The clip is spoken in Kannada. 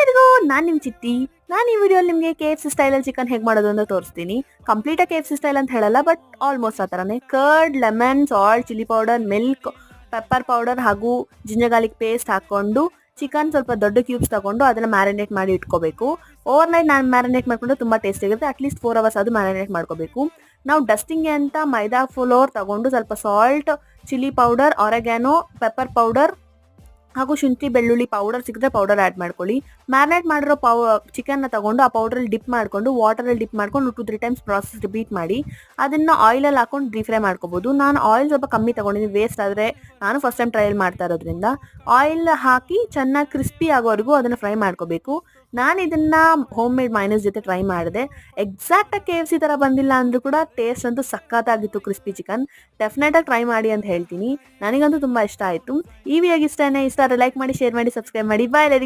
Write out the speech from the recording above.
ಎಲ್ಲರಿಗೂ ನಾನು ನಿಮ್ಮ ಚಿಟ್ಟಿ. ನಾನು ಈ ವಿಡಿಯೋಲಿ ನಿಮಗೆ KFC ಸ್ಟೈಲಲ್ಲಿ ಚಿಕನ್ ಹೇಗೆ ಮಾಡೋದು ಅಂತ ತೋರಿಸ್ತೀನಿ. ಕಂಪ್ಲೀಟಾಗಿ KFC ಸ್ಟೈಲ್ ಅಂತ ಹೇಳಲ್ಲ, ಬಟ್ ಆಲ್ಮೋಸ್ಟ್ ಆ ಥರನೇ. Curd, lemon, salt, chilli powder, milk, pepper powder ಹಾಗೂ ಜಿಂಜರ್ ಗಾರ್ಲಿಕ್ ಪೇಸ್ಟ್ ಹಾಕ್ಕೊಂಡು ಚಿಕನ್ ಸ್ವಲ್ಪ ದೊಡ್ಡ ಕ್ಯೂಬ್ಸ್ ತಗೊಂಡು ಅದನ್ನು ಮ್ಯಾರಿನೇಟ್ ಮಾಡಿ ಇಟ್ಕೋಬೇಕು. ಓವರ್ ನೈಟ್ ನಾನು ಮ್ಯಾರಿನೇಟ್ ಮಾಡಿಕೊಂಡು ತುಂಬ ಟೇಸ್ಟ್ ಇರುತ್ತೆ. ಅಟ್ಲೀಸ್ಟ್ 4 hours ಅದು ಮ್ಯಾರಿನೇಟ್ ಮಾಡ್ಕೋಬೇಕು. ನಾವು ಡಸ್ಟಿಂಗ್ಗೆ ಅಂತ ಮೈದಾ ಫ್ಲೋರ್ ತಗೊಂಡು ಸ್ವಲ್ಪ salt, chilli powder, oregano, pepper powder ಹಾಗೂ ಶುಂಠಿ ಬೆಳ್ಳುಳ್ಳಿ ಪೌಡರ್ ಸಿಕ್ಕಿದ್ರೆ ಪೌಡರ್ ಆ್ಯಡ್ ಮಾಡ್ಕೊಳ್ಳಿ. ಮ್ಯಾರಿನೇಟ್ ಮಾಡಿರೋ ಚಿಕನ್ನ ತಗೊಂಡು ಆ ಪೌಡ್ರಲ್ಲಿ ಡಿಪ್ ಮಾಡಿಕೊಂಡು ವಾಟರಲ್ಲಿ ಡಿಪ್ ಮಾಡ್ಕೊಂಡು 2-3 times ಪ್ರಾಸೆಸ್ ರಿಪೀಟ್ ಮಾಡಿ ಅದನ್ನು ಆಯಿಲಲ್ಲಿ ಹಾಕೊಂಡು ಡೀಪ್ ಫ್ರೈ ಮಾಡ್ಕೋಬೋದು. ನಾನು ಆಯಿಲ್ ಸ್ವಲ್ಪ ಕಮ್ಮಿ ತೊಗೊಂಡಿದ್ದೀನಿ, ವೇಸ್ಟ್ ಆದರೆ ನಾನು ಫಸ್ಟ್ ಟೈಮ್ ಟ್ರಯಲ್ ಮಾಡ್ತಾ ಇರೋದ್ರಿಂದ. ಆಯಿಲ್ ಹಾಕಿ ಚೆನ್ನಾಗಿ ಕ್ರಿಸ್ಪಿ ಆಗೋವರೆಗೂ ಅದನ್ನು ಫ್ರೈ ಮಾಡ್ಕೋಬೇಕು. ನಾನು ಇದನ್ನು ಹೋಮ್ ಮೇಡ್ ಮೈನಸ್ ಜೊತೆ ಟ್ರೈ ಮಾಡಿದೆ. ಎಕ್ಸಾಕ್ಟಾಗಿ KFC ಥರ ಬಂದಿಲ್ಲ ಅಂದರೂ ಕೂಡ ಟೇಸ್ಟ್ ಅಂತೂ ಸಖತ್ತಾಗಿತ್ತು. ಕ್ರಿಸ್ಪಿ ಚಿಕನ್ ಡೆಫಿನೆಟಾಗಿ ಟ್ರೈ ಮಾಡಿ ಅಂತ ಹೇಳ್ತೀನಿ. ನನಗಂತೂ ತುಂಬ ಇಷ್ಟ ಆಯಿತು. ಈ ವಿಡಿಯೋಗೆ ಇಷ್ಟ ಆದರೆ ಲೈಕ್ ಮಾಡಿ, ಶೇರ್ ಮಾಡಿ, ಸಬ್ಸ್ಕ್ರೈಬ್ ಮಾಡಿ. ಬಾಯ್ ಎಲ್ಲರಿಗೂ.